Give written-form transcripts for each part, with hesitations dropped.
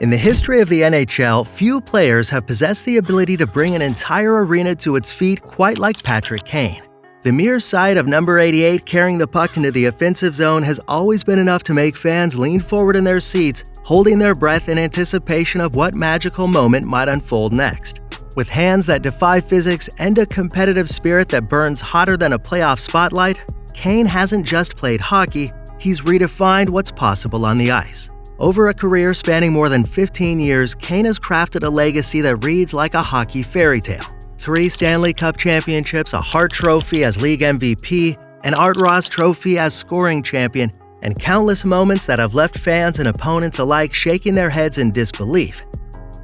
In the history of the NHL, few players have possessed the ability to bring an entire arena to its feet quite like Patrick Kane. The mere sight of number 88 carrying the puck into the offensive zone has always been enough to make fans lean forward in their seats, holding their breath in anticipation of what magical moment might unfold next. With hands that defy physics and a competitive spirit that burns hotter than a playoff spotlight, Kane hasn't just played hockey, he's redefined what's possible on the ice. Over a career spanning more than 15 years, Kane has crafted a legacy that reads like a hockey fairy tale. 3 Stanley Cup championships, a Hart Trophy as league MVP, an Art Ross Trophy as scoring champion, and countless moments that have left fans and opponents alike shaking their heads in disbelief.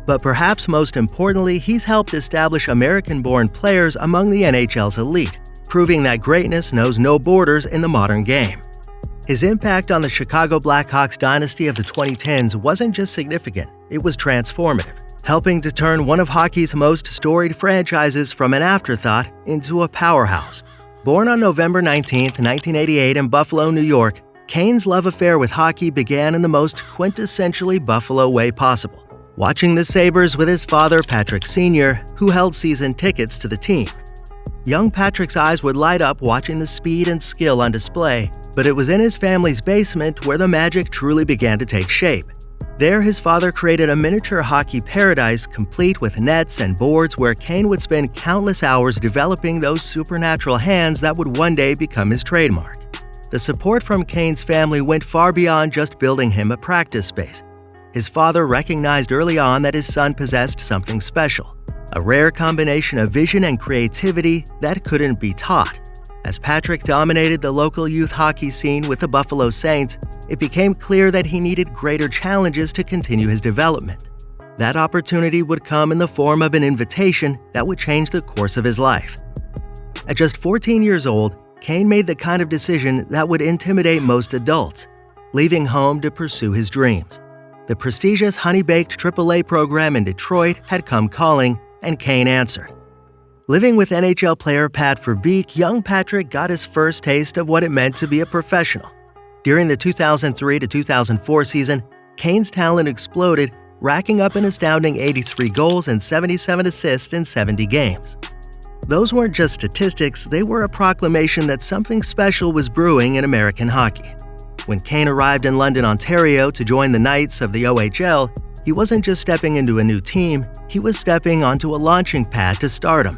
But perhaps most importantly, he's helped establish American-born players among the NHL's elite, proving that greatness knows no borders in the modern game. His impact on the Chicago Blackhawks dynasty of the 2010s wasn't just significant, it was transformative, helping to turn one of hockey's most storied franchises from an afterthought into a powerhouse. Born on November 19, 1988 in Buffalo, New York, Kane's love affair with hockey began in the most quintessentially Buffalo way possible, watching the Sabres with his father, Patrick Sr., who held season tickets to the team. Young Patrick's eyes would light up watching the speed and skill on display, but it was in his family's basement where the magic truly began to take shape. There, his father created a miniature hockey paradise complete with nets and boards where Kane would spend countless hours developing those supernatural hands that would one day become his trademark. The support from Kane's family went far beyond just building him a practice space. His father recognized early on that his son possessed something special, a rare combination of vision and creativity that couldn't be taught. As Patrick dominated the local youth hockey scene with the Buffalo Saints, it became clear that he needed greater challenges to continue his development. That opportunity would come in the form of an invitation that would change the course of his life. At just 14 years old, Kane made the kind of decision that would intimidate most adults, leaving home to pursue his dreams. The prestigious honey-baked AAA program in Detroit had come calling, and Kane answered. Living with NHL player Pat Verbeek, young Patrick got his first taste of what it meant to be a professional. During the 2003-2004 season, Kane's talent exploded, racking up an astounding 83 goals and 77 assists in 70 games. Those weren't just statistics, they were a proclamation that something special was brewing in American hockey. When Kane arrived in London, Ontario to join the Knights of the OHL, he wasn't just stepping into a new team, he was stepping onto a launching pad to stardom.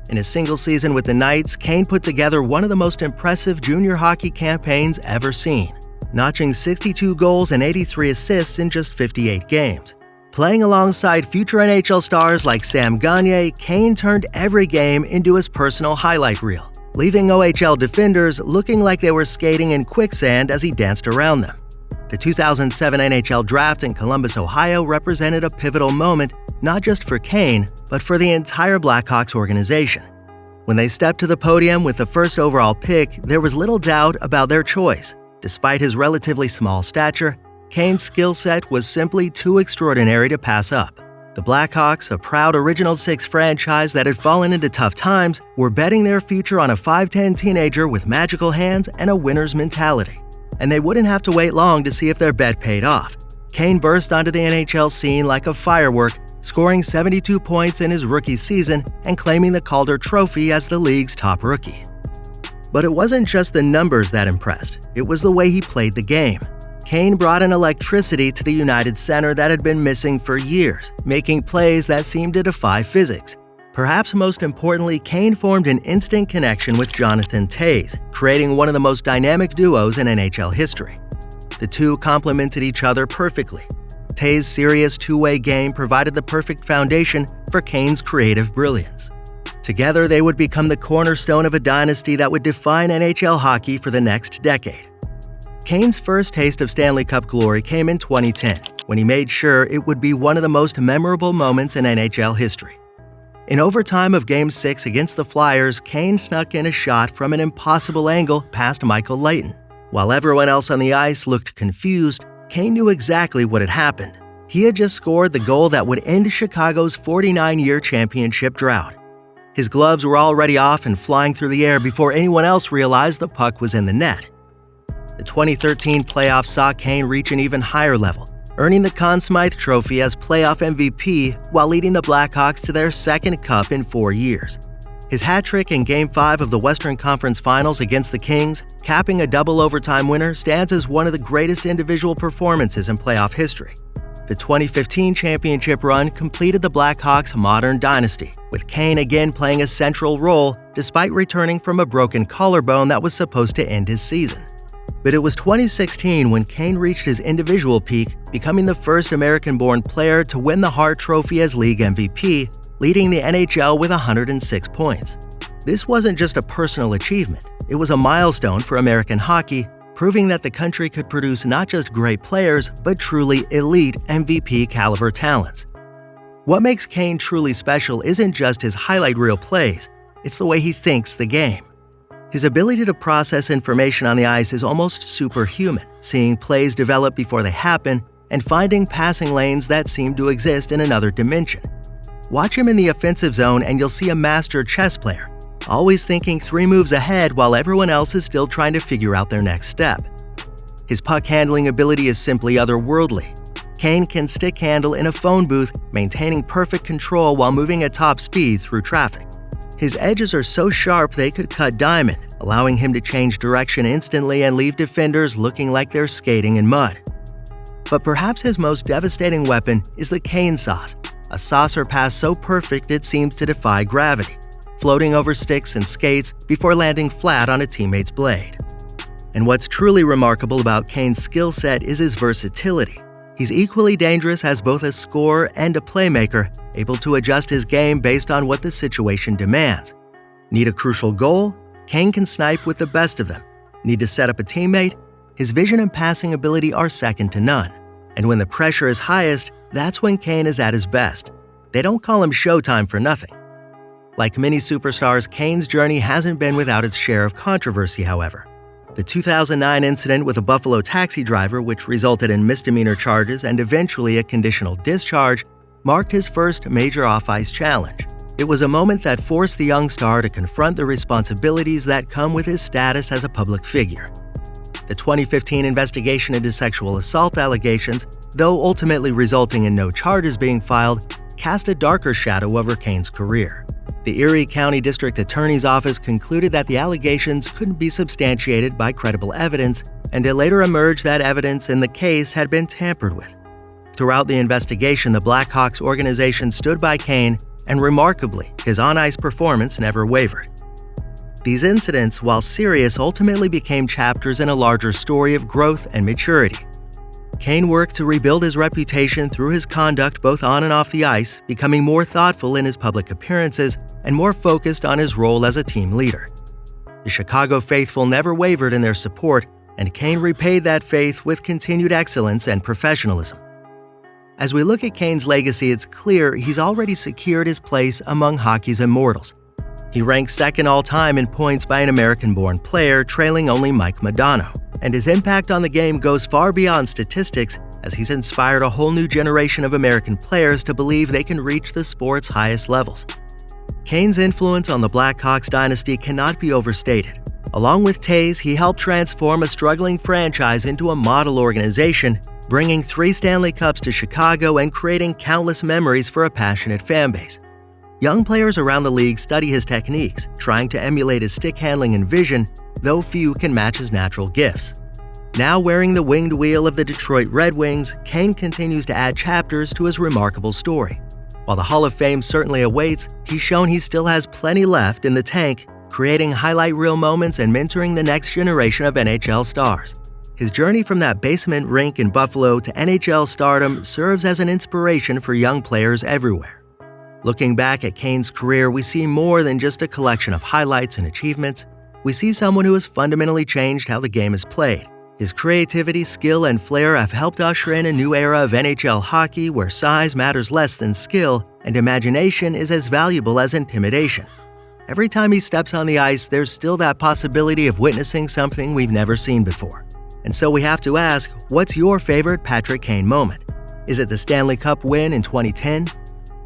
In a single season with the Knights, Kane put together one of the most impressive junior hockey campaigns ever seen, notching 62 goals and 83 assists in just 58 games. Playing alongside future NHL stars like Sam Gagner, Kane turned every game into his personal highlight reel, leaving OHL defenders looking like they were skating in quicksand as he danced around them. The 2007 NHL Draft in Columbus, Ohio represented a pivotal moment, not just for Kane, but for the entire Blackhawks organization. When they stepped to the podium with the first overall pick, there was little doubt about their choice. Despite his relatively small stature, Kane's skill set was simply too extraordinary to pass up. The Blackhawks, a proud Original Six franchise that had fallen into tough times, were betting their future on a 5'10" teenager with magical hands and a winner's mentality. And they wouldn't have to wait long to see if their bet paid off. Kane burst onto the NHL scene like a firework, scoring 72 points in his rookie season and claiming the Calder Trophy as the league's top rookie. But it wasn't just the numbers that impressed, it was the way he played the game. Kane brought an electricity to the United Center that had been missing for years, making plays that seemed to defy physics. Perhaps most importantly, Kane formed an instant connection with Jonathan Toews, creating one of the most dynamic duos in NHL history. The two complemented each other perfectly. Toews' serious two-way game provided the perfect foundation for Kane's creative brilliance. Together, they would become the cornerstone of a dynasty that would define NHL hockey for the next decade. Kane's first taste of Stanley Cup glory came in 2010, when he made sure it would be one of the most memorable moments in NHL history. In overtime of Game 6 against the Flyers, Kane snuck in a shot from an impossible angle past Michael Leighton. While everyone else on the ice looked confused, Kane knew exactly what had happened. He had just scored the goal that would end Chicago's 49-year championship drought. His gloves were already off and flying through the air before anyone else realized the puck was in the net. The 2013 playoffs saw Kane reach an even higher level, earning the Conn Smythe Trophy as playoff MVP while leading the Blackhawks to their second cup in 4 years. His hat trick in Game 5 of the Western Conference Finals against the Kings, capping a double overtime winner, stands as one of the greatest individual performances in playoff history. The 2015 championship run completed the Blackhawks' modern dynasty, with Kane again playing a central role despite returning from a broken collarbone that was supposed to end his season. But it was 2016 when Kane reached his individual peak, becoming the first American-born player to win the Hart Trophy as league MVP, leading the NHL with 106 points. This wasn't just a personal achievement, it was a milestone for American hockey, proving that the country could produce not just great players, but truly elite MVP-caliber talents. What makes Kane truly special isn't just his highlight reel plays, it's the way he thinks the game. His ability to process information on the ice is almost superhuman, seeing plays develop before they happen and finding passing lanes that seem to exist in another dimension. Watch him in the offensive zone and you'll see a master chess player, always thinking 3 moves ahead while everyone else is still trying to figure out their next step. His puck handling ability is simply otherworldly. Kane can stick handle in a phone booth, maintaining perfect control while moving at top speed through traffic. His edges are so sharp they could cut diamond, allowing him to change direction instantly and leave defenders looking like they're skating in mud. But perhaps his most devastating weapon is the Kane sauce, a saucer pass so perfect it seems to defy gravity, floating over sticks and skates before landing flat on a teammate's blade. And what's truly remarkable about Kane's skill set is his versatility. He's equally dangerous as both a scorer and a playmaker, able to adjust his game based on what the situation demands. Need a crucial goal? Kane can snipe with the best of them. Need to set up a teammate? His vision and passing ability are second to none. And when the pressure is highest, that's when Kane is at his best. They don't call him Showtime for nothing. Like many superstars, Kane's journey hasn't been without its share of controversy, however. The 2009 incident with a Buffalo taxi driver, which resulted in misdemeanor charges and eventually a conditional discharge, marked his first major off-ice challenge. It was a moment that forced the young star to confront the responsibilities that come with his status as a public figure. The 2015 investigation into sexual assault allegations, though ultimately resulting in no charges being filed, cast a darker shadow over Kane's career. The Erie County District Attorney's Office concluded that the allegations couldn't be substantiated by credible evidence, and it later emerged that evidence in the case had been tampered with. Throughout the investigation, the Blackhawks organization stood by Kane, and remarkably, his on-ice performance never wavered. These incidents, while serious, ultimately became chapters in a larger story of growth and maturity. Kane worked to rebuild his reputation through his conduct both on and off the ice, becoming more thoughtful in his public appearances and more focused on his role as a team leader. The Chicago faithful never wavered in their support, and Kane repaid that faith with continued excellence and professionalism. As we look at Kane's legacy, it's clear he's already secured his place among hockey's immortals. He ranks second all-time in points by an American-born player, trailing only Mike Modano. And his impact on the game goes far beyond statistics, as he's inspired a whole new generation of American players to believe they can reach the sport's highest levels. Kane's influence on the Blackhawks dynasty cannot be overstated. Along with Tays, he helped transform a struggling franchise into a model organization, bringing 3 Stanley Cups to Chicago and creating countless memories for a passionate fanbase. Young players around the league study his techniques, trying to emulate his stick handling and vision, though few can match his natural gifts. Now wearing the winged wheel of the Detroit Red Wings, Kane continues to add chapters to his remarkable story. While the Hall of Fame certainly awaits, he's shown he still has plenty left in the tank, creating highlight reel moments and mentoring the next generation of NHL stars. His journey from that basement rink in Buffalo to NHL stardom serves as an inspiration for young players everywhere. Looking back at Kane's career, we see more than just a collection of highlights and achievements. We see someone who has fundamentally changed how the game is played. His creativity, skill, and flair have helped usher in a new era of NHL hockey where size matters less than skill and imagination is as valuable as intimidation. Every time he steps on the ice, there's still that possibility of witnessing something we've never seen before. And so we have to ask, what's your favorite Patrick Kane moment? Is it the Stanley Cup win in 2010?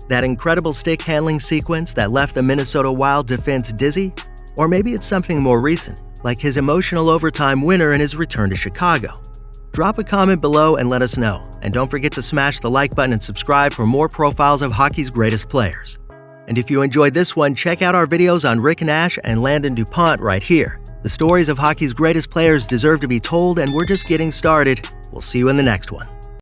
That incredible stick handling sequence that left the Minnesota Wild defense dizzy? Or maybe it's something more recent, like his emotional overtime winner in his return to Chicago. Drop a comment below and let us know. And don't forget to smash the like button and subscribe for more profiles of hockey's greatest players. And if you enjoyed this one, check out our videos on Rick Nash and Landon DuPont right here. The stories of hockey's greatest players deserve to be told, and we're just getting started. We'll see you in the next one.